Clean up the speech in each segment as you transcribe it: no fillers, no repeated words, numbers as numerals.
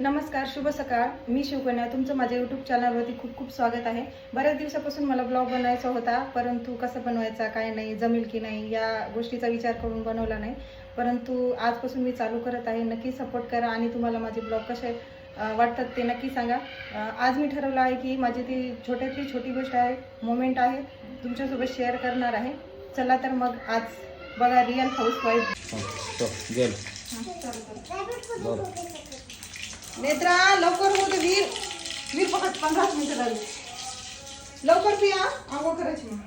नमस्कार, शुभ सकाळ. मी शिवकन्या. तुमचं माझ्या यूट्यूब चॅनलवरती खूप खूप स्वागत आहे. बऱ्याच दिवसापासून मला ब्लॉग बनवायचा होता, परंतु कसं बनवायचा, काय नाही, जमेल की नाही या गोष्टीचा विचार करून बनवला नाही. परंतु आजपासून मी चालू करत आहे. नक्की सपोर्ट करा आणि तुम्हाला माझे ब्लॉग कसे वाटतात ते नक्की सांगा. आज मी ठरवलं आहे की माझी ती छोट्यातली छोटी गोष्ट आहे, मोमेंट आहे, तुमच्यासोबत शेअर करणार आहे. चला तर मग आज बघा रिअल हाऊसवाईफ. नेत्रा लवकर होते वीर वीर फक्त 15 मिनिटं झाली. लवकर पिया, आंघोळ करायची मग.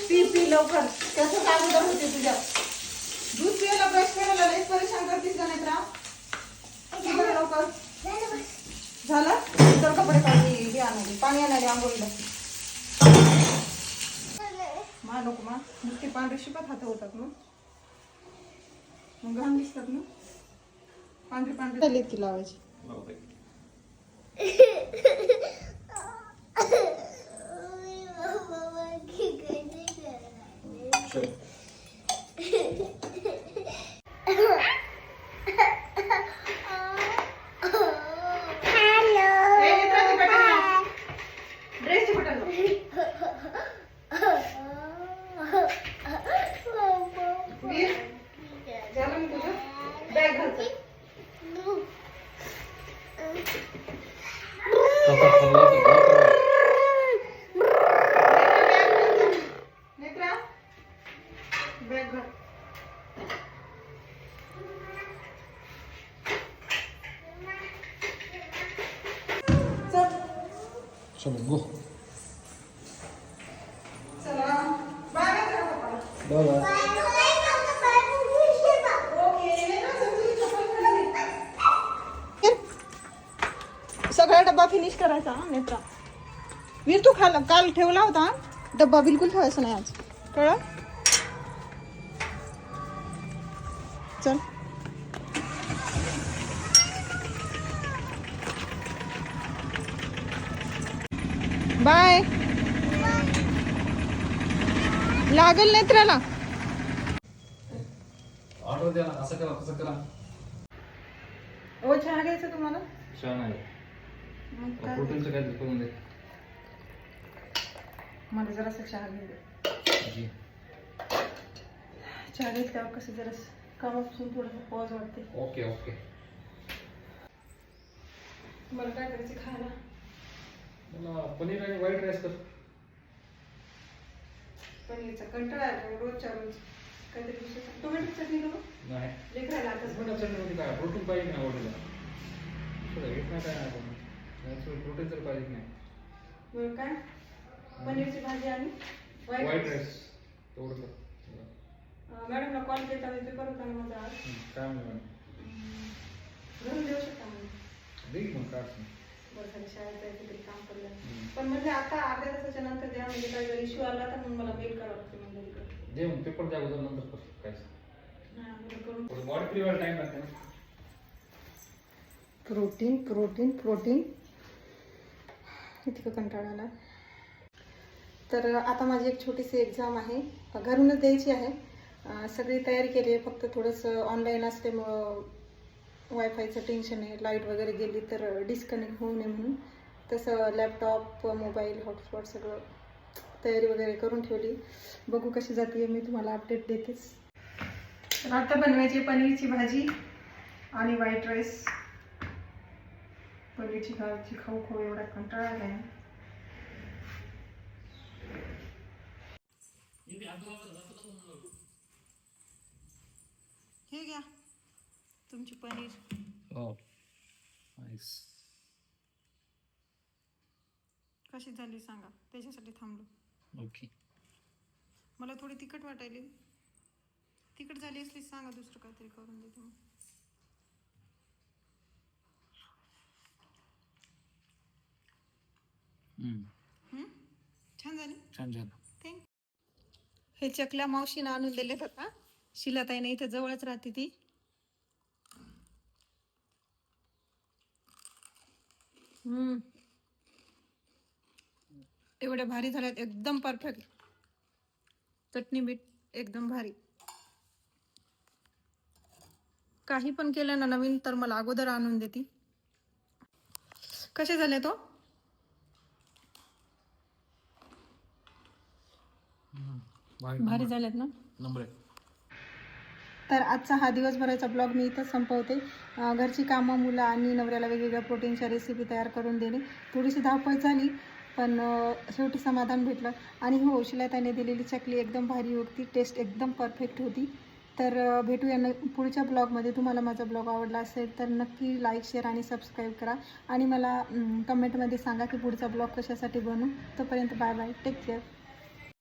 पी पी लवकर, कसं अगोदर होते तुझ्या. दूध पियाला ब्रश करायला लयच परेशान करतीस का नेत्रा. लवकर झालं तर कपडे पाणी आणायचे, पाणी आणायला आंघोळीला. मा नको मा, नुसती पांढरी शिपत हात होतात मग घाण दिसतात ना. पांढरी पांढरी झाली की लावायची. चलो गो. चला बाय बाय बाय. सगळा डब्बा फिनिश करायचा हा नेत्रा. वीर तू काल ठेवला होता डब्बा, बिलकुल ठेवायचा नाही आज, कळलं. चल बाय. लागल नेत्राला. ऑर्डर द्या ना, असं करा तसं करा. ओ चहा घ्यायचं तुम्हाला. छान आहे. मग काय प्रोटीनचं काय करून दे. मला जरासं चहा घेऊ दे. चहा घेतल्यावर कसं जरास कामापासून थोडंसं पॉज वाटते. Okay okay. मला काय करायचं खायला. मला पनीर आणि व्हाईट राईस कर. पनीरचा कंटाळा आला रोजच्या रोज. काहीतरी दुसरं टोमॅटो चटणी करू. नाही लेकरायला आताच टोमॅटो चटणी काय प्रोटीन पाहिजे ना ऑर्डरला. येत नाही काय नाही प्रोटीन तर पाहिजे नाही. मग काय पनीरची भाजी आणि व्हाईट राईस तेवढं कर. मॅडमला कॉल केला होता, पेपर होता ना माझा आज. काय म्हणून घरून देऊ शकता म्हणून. देईल मग काय. बरं झालं शाळेत जायचं तरी काम करलं. पण म्हणजे आता अर्ध्या तासाच्या नंतर द्या, म्हणजे काही जर इश्यू आला तर मग मला मेल करावं लागतं म्हणजे जे मग पेपर द्या अगोदर नंतर कर काय. करून. बॉडी फ्रीवर टाइम लागते ना. प्रोटीन प्रोटीन प्रोटीन इतकं कंटाळा आला. तर आता माझी एक छोटीशी एक्झाम आहे, घरूनच द्यायची आहे. सगळी तयारी केली आहे, फक्त थोडंसं ऑनलाईन असल्यामुळं वायफायचं टेन्शन आहे. लाईट वगैरे गेली तर डिस्कनेक्ट होऊ नये म्हणून तसं लॅपटॉप मोबाईल हॉटस्पॉट सगळं तयारी वगैरे करून ठेवली. बघू कशी जाते, मी तुम्हाला अपडेट देतेच. तर आता बनवायची पनीरची भाजी आणि व्हाईट राईस. पनीरची भाजी खाऊ खाऊ एवढा कंटाळा आला आहे. हे घ्या तुमची पनीर. नाईस. कशी झाली सांगा, त्याच्यासाठी थांबलो. ओके. मला थोडी तिखट वाटायली. तिखट झाली असली सांगा, दुसरं काहीतरी करून देते मग. छान झाली. छान छान. थँक. हे चकल्या मावशीनं आणून दिले होता. शिलाताईने इथं जवळच राहते ती. एवढ्या भारी झाल्यात, एकदम परफेक्ट. चटणी मीठ एकदम भारी. काही पण केलं ना नवीन तर मला अगोदर आणून देते. कसे झाले तो? भारी झालेत ना. नंबर. तर आजचा हा दिवसभराचा ब्लॉग मी इथंच संपवते. घरची कामं, मुलं आणि नवऱ्याला वेगवेगळ्या प्रोटीनच्या रेसिपी तयार करून देणे. थोडीशी धावपळ झाली पण शेवटी समाधान भेटलं. आणि हो, शिलाताईने दिलेली चकली एकदम भारी होती, टेस्ट एकदम परफेक्ट होती. तर भेटूया पुढच्या ब्लॉगमध्ये. तुम्हाला माझा ब्लॉग आवडला असेल तर नक्की लाईक, शेअर आणि सबस्क्राईब करा. आणि मला कमेंटमध्ये सांगा की पुढचा ब्लॉग कशासाठी बनवू. तोपर्यंत बाय बाय, टेक केअर.